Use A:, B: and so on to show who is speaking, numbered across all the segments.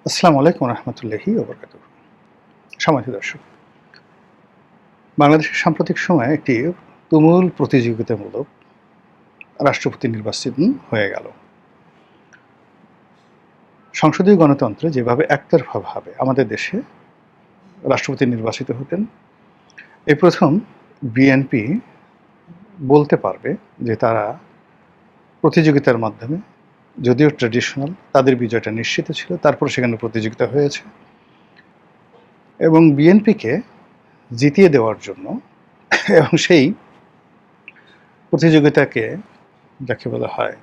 A: আসসালামু আলাইকুম রহমতুল্লাহি ওবরাকাতুহু। সম্মানিত দর্শক, বাংলাদেশের সাম্প্রতিক সময়ে একটি তুমুল প্রতিযোগিতামূলক রাষ্ট্রপতি নির্বাচন হয়ে গেল। সংসদীয় গণতন্ত্রে যেভাবে একতরফাভাবে আমাদের দেশে রাষ্ট্রপতি নির্বাচিত হতেন, এই প্রথম বিএনপি বলতে পারবে যে তারা প্রতিযোগিতার মাধ্যমে, যদিও ট্র্যাডিশনাল, তাদের বিজয়টা নিশ্চিত ছিল, তারপর সেখানে প্রতিযোগিতা হয়েছে এবং বিএনপিকে জিতিয়ে দেওয়ার জন্য এবং সেই প্রতিযোগিতাকে যাকে বলা হয়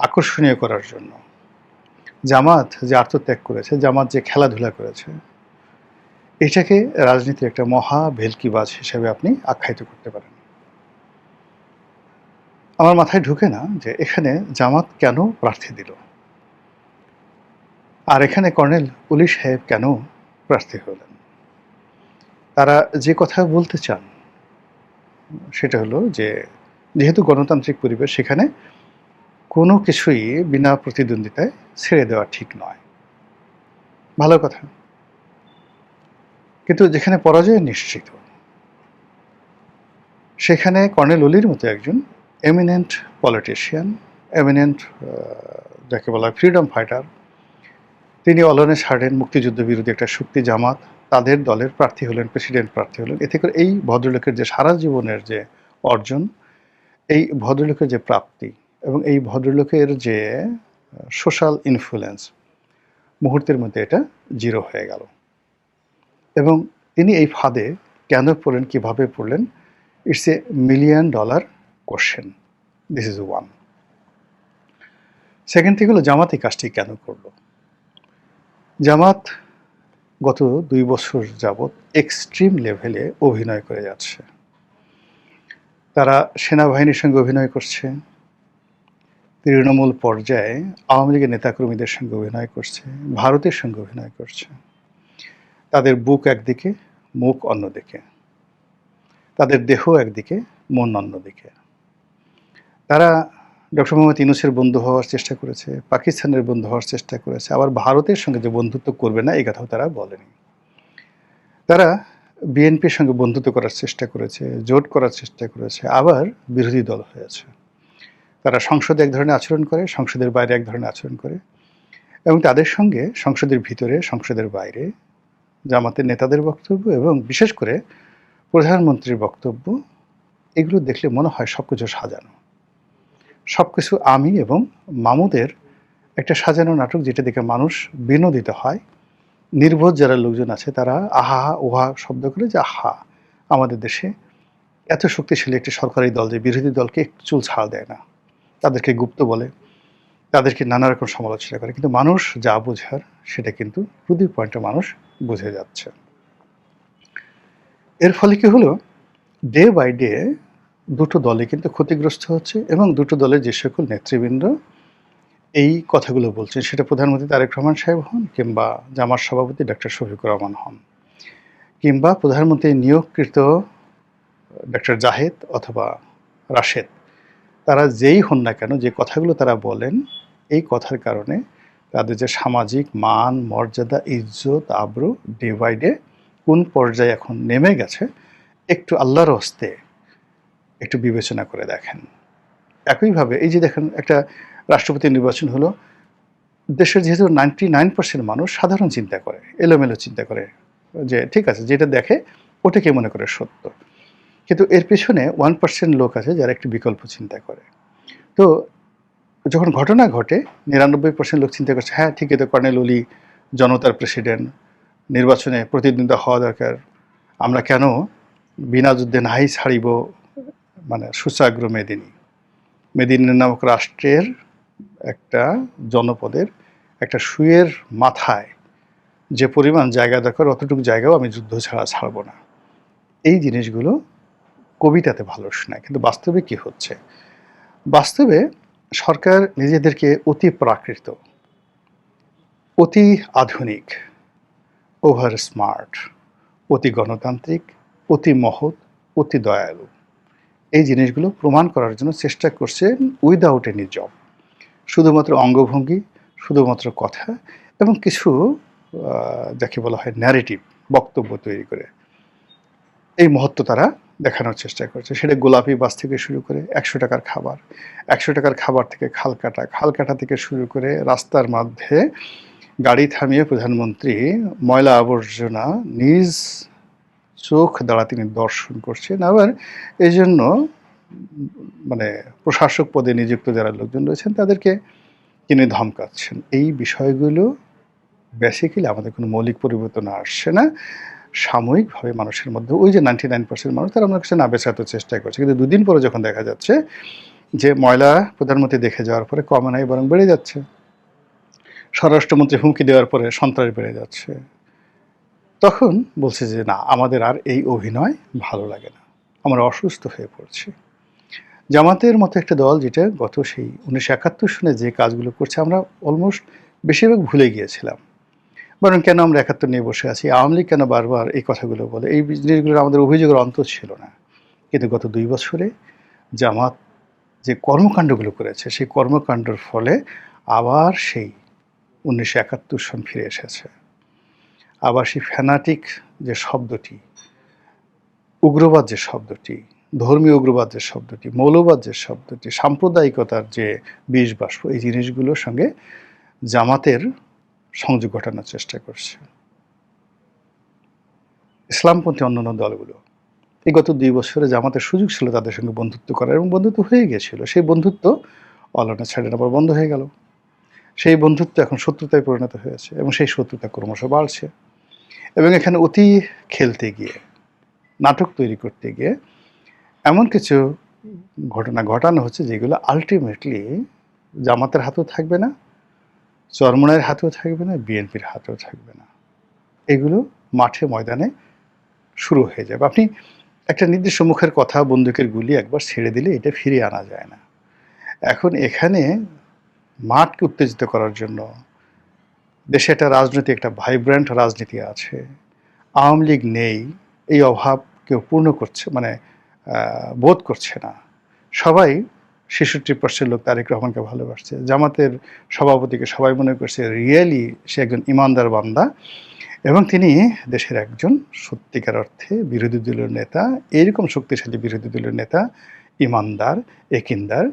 A: আকর্ষণীয় করার জন্য জামাত যে আত্মত্যাগ করেছে, জামাত যে খেলাধুলা করেছে, এটাকে রাজনীতির একটা মহা ভেলকিবাজ হিসেবে আপনি আখ্যায়িত করতে পারেন। আমার মাথায় ঢুকে না যে এখানে জামাত কেন প্রার্থী দিল, আর এখানে কর্নেল উলি সাহেব কেন প্রার্থী হলেন। তারা যে কথা বলতে চান সেটা হলো যে যেহেতু গণতান্ত্রিক পরিবেশ, সেখানে কোনো কিছুই বিনা প্রতিদ্বন্দ্বিতায় ছেড়ে দেওয়া ঠিক নয়। ভালো কথা, কিন্তু যেখানে পরাজয় নিশ্চিত, সেখানে কর্নেল অলির মতো একজন এমিনেন্ট পলিটিশিয়ান, এমিনেন্ট যাকে বলা হয় ফ্রিডম ফাইটার, তিনি অলনে ছাড়েন মুক্তিযুদ্ধ বিরোধী একটা শক্তি জামাত, তাদের দলের প্রার্থী হলেন, প্রেসিডেন্ট প্রার্থী হলেন। এতে করে এই ভদ্রলোকের যে সারা জীবনের যে অর্জন, এই ভদ্রলোকের যে প্রাপ্তি এবং এই ভদ্রলোকের যে সোশ্যাল ইনফ্লুয়েন্স, মুহূর্তের মধ্যে এটা জিরো হয়ে গেল। এবং তিনি এই ফাঁদে কেন পড়লেন, কিভাবে পড়লেন, it's a $1,000,000 question. This is one. Second thing হলো জামাত এই কাজটি কেন করলো। জামাত গত 2 বছর যাবৎ এক্সট্রিম লেভেলে অভিনয় করে যাচ্ছে। তারা সেনাবাহিনীর সঙ্গে অভিনয় করছে, তৃণমূল পর্যায়ে আওয়ামী লীগের নেতাকর্মীদের সঙ্গে অভিনয় করছে, ভারতের সঙ্গে অভিনয় করছে। তাদের বুক একদিকে, মুখ অন্যদিকে, তাদের দেহ একদিকে, মন অন্যদিকে। তারা ডক্টর মোহাম্মদ ইউনূসের বন্ধু হওয়ার চেষ্টা করেছে, পাকিস্তানের বন্ধু হওয়ার চেষ্টা করেছে, আবার ভারতের সঙ্গে যে বন্ধুত্ব করবে না এই কথাও তারা বলেনি। তারা বিএনপির সঙ্গে বন্ধুত্ব করার চেষ্টা করেছে, জোট করার চেষ্টা করেছে, আবার বিরোধী দল হয়েছে। তারা সংসদে এক ধরনের আচরণ করে, সংসদের বাইরে এক ধরনের আচরণ করে, এবং তাদের সঙ্গে সংসদের ভিতরে, সংসদের বাইরে জামাতের নেতাদের বক্তব্য এবং বিশেষ করে প্রধানমন্ত্রীর বক্তব্য, এগুলো দেখলে মনে হয় সব কিছু সাজানো, সব কিছু আমি এবং মামুদের একটা সাজানো নাটক, যেটা দেখে মানুষ বিনোদিত হয়। নির্বোধ যারা লোকজন আছে তারা আহা ওহা শব্দ করে যে আহা, আমাদের দেশে এত শক্তিশালী একটি সরকারি দল যে বিরোধী দলকে একটু চুল ছাড় দেয় না, তাদেরকে গুপ্ত বলে, তাদেরকে নানা রকম সমালোচনা করে। কিন্তু মানুষ যা বোঝার সেটা কিন্তু টু দি পয়েন্টে মানুষ বুঝে যাচ্ছে। এর ফলে কি হলো, ডে বাই ডে দুটো দলে কিন্তু ক্ষতিগ্রস্ত হচ্ছে এবং দুটো দলের যে সকল নেতৃবৃন্দ এই কথাগুলো বলছেন, সেটা প্রধানমন্ত্রী তারেক রহমান সাহেব হন, কিংবা জামাত সভাপতি ডক্টর শফিকুর রহমান হন, কিংবা প্রধানমন্ত্রী নিয়োগকৃত ডক্টর জাহেদ অথবা রাশেদ, তারা যেই হন না কেন, যে কথাগুলো তারা বলেন, এই কথার কারণে তাদের যে সামাজিক মান মর্যাদা ইজ্জত আবরু ডে বাই ডে কোন পর্যায়ে এখন নেমে গেছে, একটু আল্লাহর হস্তে একটু বিবেচনা করে দেখেন। একইভাবে এই যে দেখেন, একটা রাষ্ট্রপতি নির্বাচন হলো, দেশের যেহেতু 99% মানুষ সাধারণ চিন্তা করে, এলোমেলো চিন্তা করে, যে ঠিক আছে যেটা দেখে ওটাকে মনে করে সত্য, কিন্তু এর পেছনে 1% লোক আছে যারা একটু বিকল্প চিন্তা করে। তো যখন ঘটনা ঘটে 99% লোক চিন্তা করছে হ্যাঁ ঠিকই তো, কর্নেল অলি জনতার প্রেসিডেন্ট, নির্বাচনে প্রতিদ্বন্দ্বিতা হওয়া দরকার, আমরা কেন বিনা যুদ্ধে নাহি ছাড়িব, মানে সুচাগ্র মেদিনী, মেদিনী নামক রাষ্ট্রের একটা জনপদের একটা সুয়ের মাথায় যে পরিমাণ জায়গা দরকার, অতটুকু জায়গাও আমি যুদ্ধ ছাড়া ছাড়ব না। এই জিনিসগুলো কবিতাতে ভালো শোনায়, কিন্তু বাস্তবে কি হচ্ছে, বাস্তবে সরকার নিজেদেরকে অতি প্রাকৃত, অতি আধুনিক, ওভার স্মার্ট, অতি গণতান্ত্রিক, অতি মহৎ, অতি দয়ালু, এই জিনিসগুলো প্রমাণ করার জন্য চেষ্টা করছেন উইদাউট এনি জব। শুধুমাত্র অঙ্গভঙ্গি, শুধুমাত্র কথা এবং কিছু যাকে বলা হয় ন্যারেটিভ, বক্তব্য তৈরি করে এই মহত্ব তারা দেখানোর চেষ্টা করছে। সেটা গোলাপি বাস থেকে শুরু করে ১০০ টাকার খাবার, ১০০ টাকার খাবার থেকে খাল কাটা, খাল কাটা থেকে শুরু করে রাস্তার মধ্যে গাড়ি থামিয়ে প্রধানমন্ত্রী ময়লা আবর্জনা নিজ চোখ দ্বারা তিনি দর্শন করছেন। আবার এই জন্য মানে প্রশাসক পদে নিযুক্ত যারা লোকজন রয়েছেন তাদেরকে তিনি ধমকাচ্ছেন। এই বিষয়গুলো বেসিক্যালি আমাদের কোনো মৌলিক পরিবর্তন আসছে না। সাময়িকভাবে মানুষের মধ্যে ওই যে 99% মানুষ তারা আমার কাছে না বেচাতে চেষ্টা করছে, কিন্তু দুদিন পরে যখন দেখা যাচ্ছে যে ময়লা প্রধানমন্ত্রী দেখে যাওয়ার পরে কমে নাই, বরং বেড়ে যাচ্ছে, স্বরাষ্ট্রমন্ত্রী হুমকি দেওয়ার পরে সন্ত্রাস বেড়ে যাচ্ছে, তখন বলছে যে না, আমাদের আর এই অভিনয় ভালো লাগে না, আমরা অসুস্থ হয়ে পড়ছি। জামাতের মতো একটা দল যেটা গত সেই 1971 সনে যে কাজগুলো করছে আমরা অলমোস্ট বেশিরভাগ ভুলে গিয়েছিলাম, বরং কেন আমরা 71 নিয়ে বসে আছি, আওয়ামী লীগ কেন বারবার এই কথাগুলো বলে, এই জিনিসগুলো আমাদের অভিযোগের অন্ত ছিল না। কিন্তু গত 2 বছরে জামাত যে কর্মকাণ্ডগুলো করেছে সেই কর্মকাণ্ডের ফলে আবার সেই 1971 সন ফিরে এসেছে। আবার সেই ফ্যানাটিক যে শব্দটি, উগ্রবাদ যে শব্দটি, ধর্মীয় উগ্রবাদ যে শব্দটি, মৌলবাদ যে শব্দটি, সাম্প্রদায়িকতার যে বিষ বাষ্প, এই জিনিসগুলোর সঙ্গে জামাতের সংযোগ ঘটানোর চেষ্টা করছে ইসলামপন্থী অন্যান্য দলগুলো। এই গত 2 বছরে জামাতের সুযোগ ছিল তাদের সঙ্গে বন্ধুত্ব করার, এবং বন্ধুত্ব হয়ে গিয়েছিল। সেই বন্ধুত্ব অলানা ছাড়েন আবার বন্ধ হয়ে গেল। সেই বন্ধুত্ব এখন শত্রুতায় পরিণত হয়েছে, এবং সেই শত্রুতা ক্রমশ বাড়ছে। এবং এখানে অতি খেলতে গিয়ে, নাটক তৈরি করতে গিয়ে এমন কিছু ঘটনা ঘটানো হচ্ছে যেগুলো আলটিমেটলি জামাতের হাতেও থাকবে না, চরমনায়ের হাতেও থাকবে না, বিএনপির হাতেও থাকবে না। এগুলো মাঠে ময়দানে শুরু হয়ে যাবে। আপনি একটা নির্দিষ্ট মুখের কথা, বন্দুকের গুলি একবার ছেড়ে দিলে এটা ফিরিয়ে আনা যায় না। এখন এখানে মাঠকে উত্তেজিত করার জন্য দেশে একটা রাজনীতি, একটা ভাইব্রেন্ট রাজনীতি আছে, আওয়ামী লীগ নেই এই অভাব কেউ পূর্ণ করছে মানে বোধ করছে না। সবাই 66% লোক তারেক রহমানকে ভালোবাসছে। জামাতের সভাপতিকে সবাই মনে করছে রিয়েলি সে একজন ইমানদার বান্দা, এবং তিনি দেশের একজন সত্যিকার অর্থে বিরোধী দলের নেতা, এরকম শক্তিশালী বিরোধী দলের নেতা, ইমানদার, একিনদার,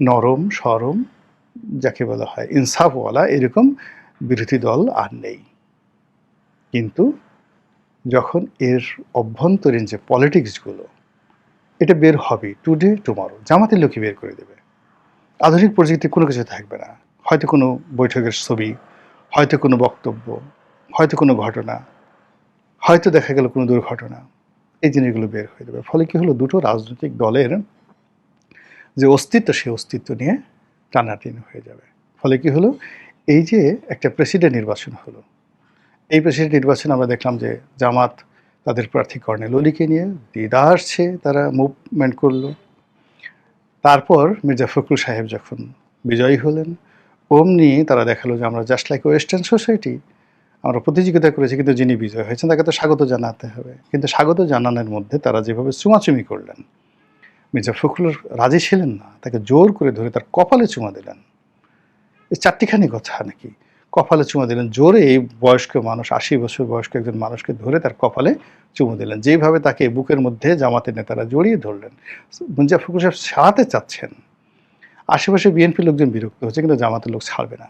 A: নরম সরম, যাকে বলা হয় ইনসাফওয়ালা, এরকম বিরোধী দল আর নেই। কিন্তু যখন এর অভ্যন্তরীণ যে পলিটিক্সগুলো, এটা বের হবে টুডে টুমরো, জামাতের লোকই বের করে দেবে। আধুনিক প্রযুক্তি কোনো কিছু থাকবে না, হয়তো কোনো বৈঠকের ছবি, হয়তো কোনো বক্তব্য, হয়তো কোনো ঘটনা, হয়তো দেখা গেল কোনো দুর্ঘটনা, এই জিনিসগুলো বের হয়ে যাবে। ফলে কি হলো, দুটো রাজনৈতিক দলের যে অস্তিত্ব, সেই অস্তিত্ব নিয়ে টানাটানি হয়ে যাবে। ফলে কি হলো, এই যে একটা প্রেসিডেন্ট নির্বাচন হলো, এই প্রেসিডেন্ট নির্বাচনে আমরা দেখলাম যে জামাত তাদের প্রার্থী কর্নেল অলিকে নিয়ে দিদারছে তারা মুভমেন্ট করলো। তারপর মির্জা ফখরুল সাহেব যখন বিজয়ী হলেন, অমনি তারা দেখালো যে আমরা জাস্ট লাইক ওয়েস্টার্ন সোসাইটি, আমরা প্রতিযোগিতা করেছি, কিন্তু যিনি বিজয় হয়েছেন তাকে তো স্বাগত জানাতে হবে। কিন্তু স্বাগত জানানোর মধ্যে তারা যেভাবে চুমাচুমি করলেন, মির্জা ফখরুল রাজি ছিলেন না, তাকে জোর করে ধরে তার কপালে চুমা দিলেন। এই চারটিখানি কথা নাকি, কপালে চুমা দিলেন জোরে, এই বয়স্ক মানুষ, 80 বছর বয়স্ক একজন মানুষকে ধরে তার কপালে চুমু দিলেন, যেভাবে তাকে বুকের মধ্যে জামাতের নেতারা জড়িয়ে ধরলেন। মির্জা ফখরুল সাহেব ছাড়াতে চাচ্ছেন, আশেপাশে বিএনপি লোকজন বিরক্ত হচ্ছে, কিন্তু জামাতের লোক ছাড়বে না।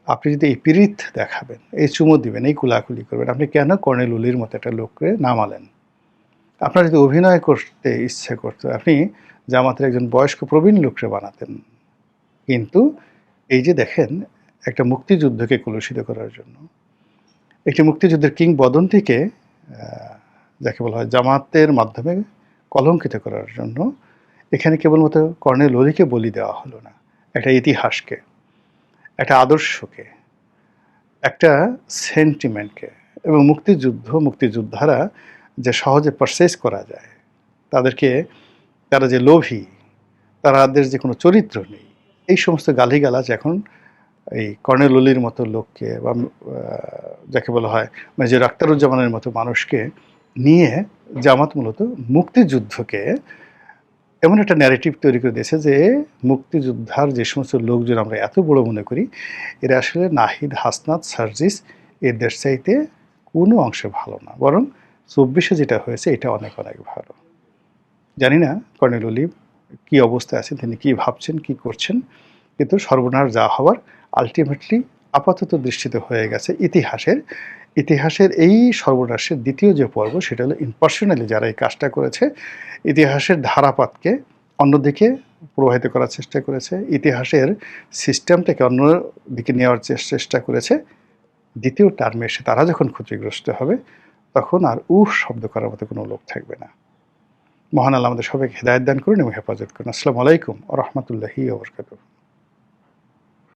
A: আপনি যদি এই পীড়িত দেখাবেন, এই চুমো দিবেন, এই কুলাকুলি করবেন, আপনি কেন কর্নেল উলির মতো একটা লোককে নামালেন? আপনার যদি অভিনয় করতে ইচ্ছে করতো, আপনি জামাতের একজন বয়স্ক প্রবীণ লোককে বানাতেন। কিন্তু এই যে দেখেন, একটা মুক্তিযুদ্ধকে কলুষিত করার জন্য, একটি মুক্তিযুদ্ধের কিংবদন্তিকে যাকে বলা হয় জামাতের মাধ্যমে কলঙ্কিত করার জন্য এখানে কেবলমাত্র কর্নেল অলিকে বলি দেওয়া হলো না, একটা ইতিহাসকে, একটা আদর্শকে, একটা সেন্টিমেন্টকে। এবং মুক্তিযোদ্ধারা যে সহজে পারচেজ করা যায়, তাদেরকে, তারা যে লোভী, তাদের যে কোনো চরিত্র নেই, এই সমস্ত গালিগালাজ এখন এই কর্নেল অলির মতো লোককে বা যাকে বলা হয় মেজর আখতারুজ্জামানের মতো মানুষকে নিয়ে জামাত মূলত মুক্তিযুদ্ধকে এমন একটা ন্যারেটিভ তৈরি করে দিয়েছে যে মুক্তিযোদ্ধার যে সমস্ত লোকজন আমরা এত বড় মনে করি, এরা আসলে নাহিদ, হাসনাত, সার্জিস এদের চাইতে কোনো অংশে ভালো না। বরং ২৪-এ যেটা হয়েছে এটা অনেক, অনেক ভালো। জানি না কর্নেল ওলিভ কী অবস্থায় আছেন, তিনি কী ভাবছেন, কী করছেন। কিন্তু সর্বনাশ যা হওয়ার আল্টিমেটলি আপাতত দৃষ্টিতে হয়ে গেছে ইতিহাসের এই সর্বনাশের দ্বিতীয় যে পর্ব সেটা হলো ইম্পার্সোনালি যারা এই কাজটা করেছে, ইতিহাসের ধারাপাতকে অন্যদিকে প্রবাহিত করার চেষ্টা করেছে, ইতিহাসের সিস্টেমটাকে অন্যদিকে নেওয়ার চেষ্টা করেছে। দ্বিতীয় টার্মে এসে তারা যখন ক্ষতিগ্রস্ত হবে তখন আর উফ শব্দ করার মতো কোনো লোক থাকবে না। মহান আল্লাহ আমাদের সবাইকে হেদায়েত দান করুন এবং হেফাজত করুন। আসসালামু আলাইকুম ওয়া রাহমাতুল্লাহি ওয়া বারাকাতুহু।